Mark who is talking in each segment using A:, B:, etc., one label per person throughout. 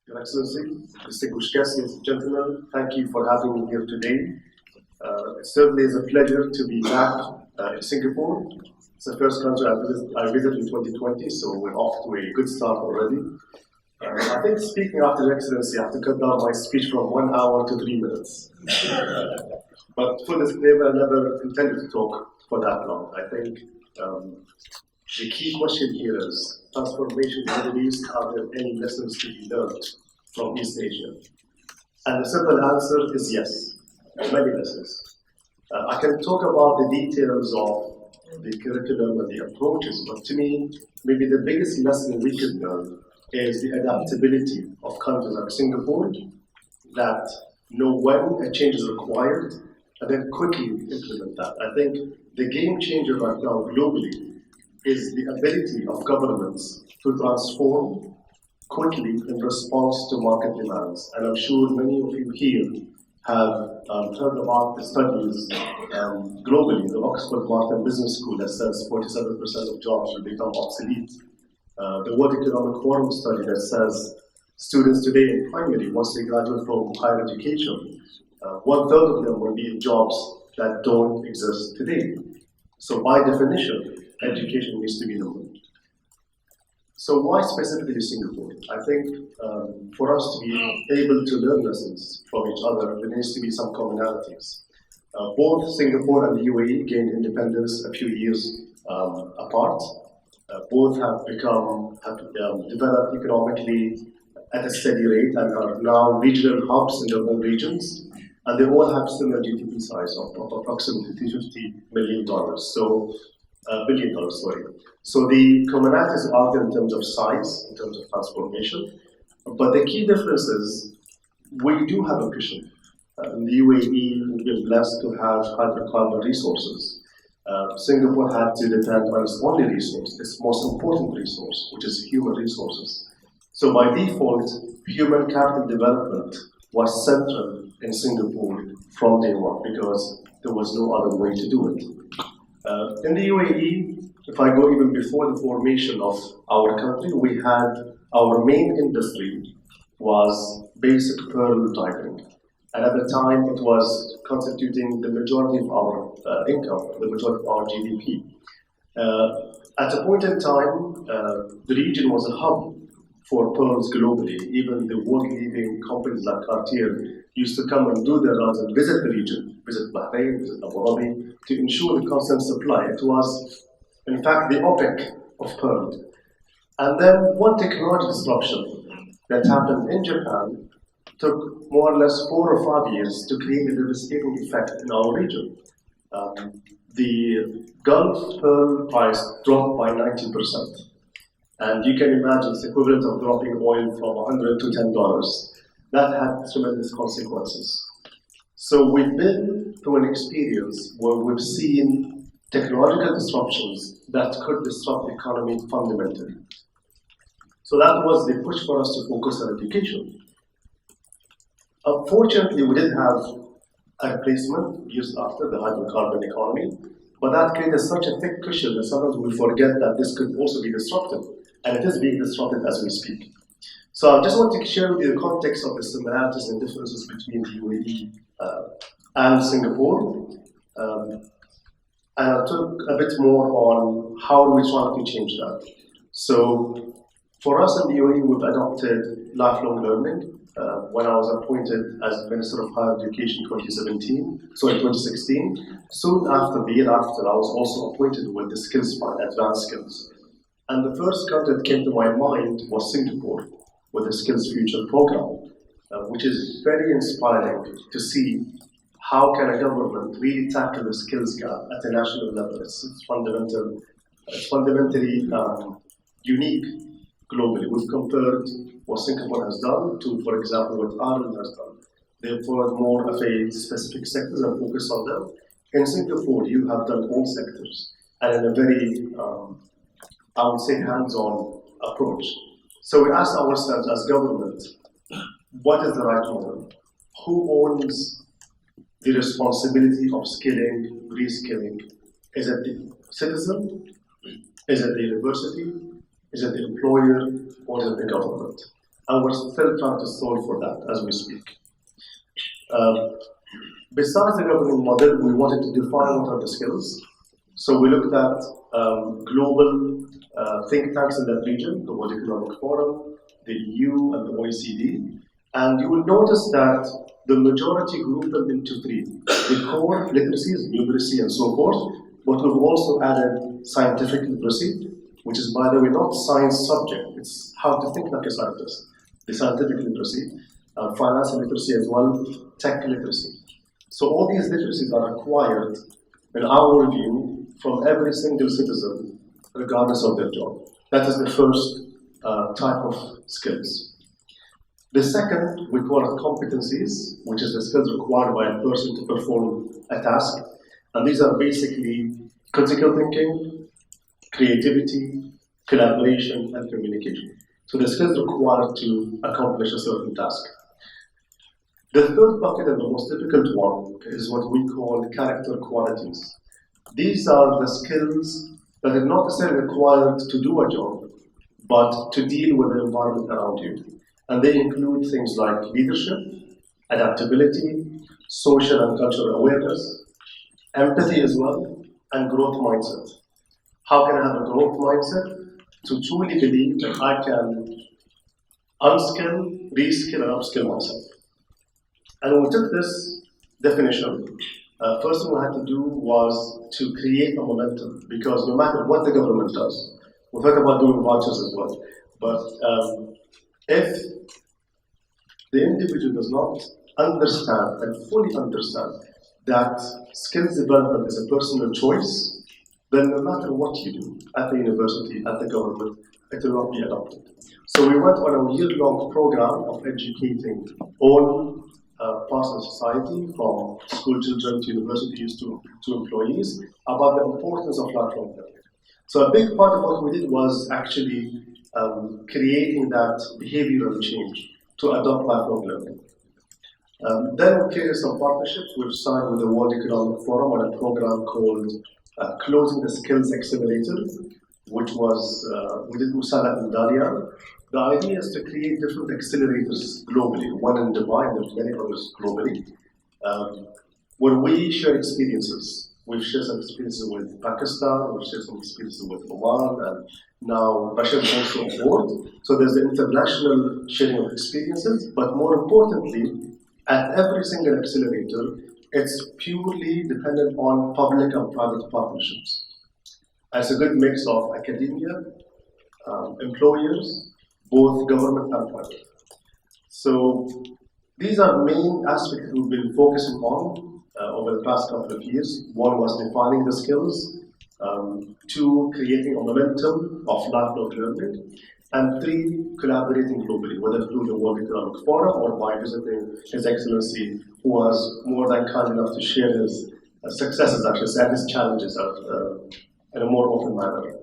A: Your Excellency, distinguished guests, ladies and gentlemen, thank you for having me here today. It certainly is a pleasure to be back in Singapore. It's the first country I visited in 2020, so we're off to a good start already. I think speaking after Your Excellency, I have to cut down my speech from 1 hour to 3 minutes. But full disclaimer, I never intended to talk for that long. I think the key question here is transformation in the Middle East. Are there any lessons to be learned from East Asia? And the simple answer is yes, many lessons. I can talk about the details of the curriculum and the approaches, but to me, maybe the biggest lesson we could learn is the adaptability of countries like Singapore that know when a change is required and then quickly implement that. I think the game changer right now globally is the ability of governments to transform quickly in response to market demands. And I'm sure many of you here have heard about the studies globally, the Oxford Martin Business School that says 47% of jobs will become obsolete. The World Economic Forum study that says students today in primary, once they graduate from higher education, 1/3 of them will be in jobs that don't exist today. So by definition, education needs to be the move. So why specifically Singapore? I think for us to be able to learn lessons from each other, there needs to be some commonalities. Both Singapore and the UAE gained independence a few years apart. Both have developed economically at a steady rate and are now regional hubs in their own regions. And they all have similar GDP size of approximately $350 million. So, billion dollars, sorry. So the commonalities are there in terms of size, in terms of transformation. But the key difference is we do have a cushion. In the UAE, we're blessed to have hydrocarbon resources. Singapore had to depend on its only resource, its most important resource, which is human resources. So by default, human capital development was central in Singapore from day one because there was no other way to do it. In the UAE, if I go even before the formation of our country, we had our main industry was basic pearl diving. And at the time, it was constituting the majority of our income, the majority of our GDP. At a point in time, the region was a hub for pearls globally. Even the world-leading companies like Cartier used to come and do their runs and visit the region, visit Bahrain, visit Abu Dhabi, to ensure the constant supply. It was, in fact, the OPEC of pearl. And then one technology disruption that happened in Japan took more or less 4 or 5 years to create a devastating effect in our region. The Gulf pearl price dropped by 90%. And you can imagine it's equivalent of dropping oil from $100 to $10. That had tremendous consequences. So we've been through an experience where we've seen technological disruptions that could disrupt the economy fundamentally. So that was the push for us to focus on education. Unfortunately, we did have a replacement years after the hydrocarbon economy, but that created such a thick cushion that sometimes we forget that this could also be disrupted, and it is being disrupted as we speak. So I just want to share with you the context of the similarities and differences between the UAE and Singapore, and I'll talk a bit more on how we're trying to change that. So for us in the UAE, we've adopted lifelong learning. When I was appointed as Minister of Higher Education in 2016, soon after, the year after, I was also appointed with the skills fund, advanced skills. And the first country that came to my mind was Singapore with the Skills Future program, which is very inspiring to see how can a government really tackle the skills gap at a national level. It's fundamentally unique globally. We've compared what Singapore has done to, for example, what Ireland has done. They've followed more of a specific sectors and focus on them. In Singapore, you have done all sectors and in a very, I would say, hands-on approach. So we asked ourselves as government, what is the right model? Who owns the responsibility of skilling, reskilling? Is it the citizen? Is it the university? Is it the employer? Or is it the government? and we're still trying to solve for that as we speak. Besides the governing model, we wanted to define what are the skills. So we looked at global think tanks in that region, the World Economic Forum, the EU, and the OECD. And you will notice that the majority group them into three: the core literacies, numeracy, and so forth. But we've also added scientific literacy, which is, by the way, not science subject. It's how to think like a scientist. The scientific literacy, financial literacy as well, tech literacy. So all these literacies are required, in our view, from every single citizen, regardless of their job. That is the first type of skills. The second, we call it competencies, which is the skills required by a person to perform a task. And these are basically critical thinking, creativity, collaboration, and communication. So the skills required to accomplish a certain task. The third bucket, and the most difficult one, is what we call character qualities. These are the skills that are not necessarily required to do a job, but to deal with the environment around you. And they include things like leadership, adaptability, social and cultural awareness, empathy as well, and growth mindset. How can I have a growth mindset? To truly believe that I can unskill, reskill, and upskill myself. And when we took this definition, first thing we had to do was to create a momentum, because no matter what the government does, we talk about doing vouchers as well, but if the individual does not understand and fully understand that skills development is a personal choice, then no matter what you do at the university, at the government, it will not be adopted. So we went on a year-long program of educating all parts of society, from school children to universities to employees, about the importance of lifelong learning. So a big part of what we did was actually creating that behavioral change to adopt lifelong learning. Then we created some partnerships. We've signed with the World Economic Forum on a program called Closing the Skills Accelerator, which was, we did Usala and Dalia. The idea is to create different accelerators globally, one in Dubai and there's many others globally, where we share experiences. We've shared some experiences with Pakistan, we've shared some experiences with Oman, and now Russia is also on board. So there's the international sharing of experiences, but more importantly, at every single accelerator, it's purely dependent on public and private partnerships. It's a good mix of academia, employers, both government and private. So these are main aspects we've been focusing on over the past couple of years. One was defining the skills, two, creating a momentum of lifelong learning, and three, collaborating globally, whether through the World Economic Forum or by visiting His Excellency, who was more than kind enough to share his successes, actually, and his challenges in a more open manner.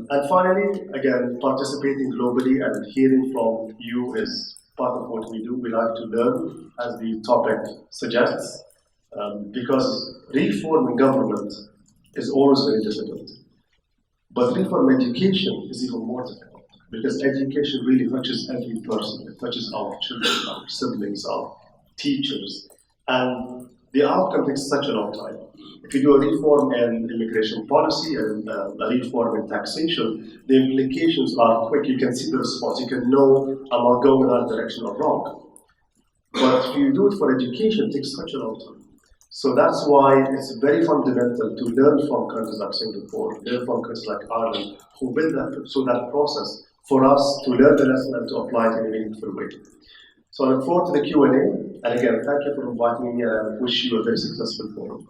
A: And finally, again, participating globally and hearing from you is part of what we do. We like to learn, as the topic suggests, because reform in government is always very difficult. But reform education is even more difficult, because education really touches every person. It touches our children, our siblings, our teachers, and the outcome takes such a long time. If you do a reform in immigration policy and a reform in taxation, the implications are quick. You can see the response. You can know, am I going in that direction or wrong? But if you do it for education, it takes such a long time. So that's why it's very fundamental to learn from countries like Singapore, learn from countries like Ireland, who build that process for us to learn the lesson and to apply it in a meaningful way. So I look forward to the Q&A. And again, thank you for inviting me, and I wish you a very successful forum.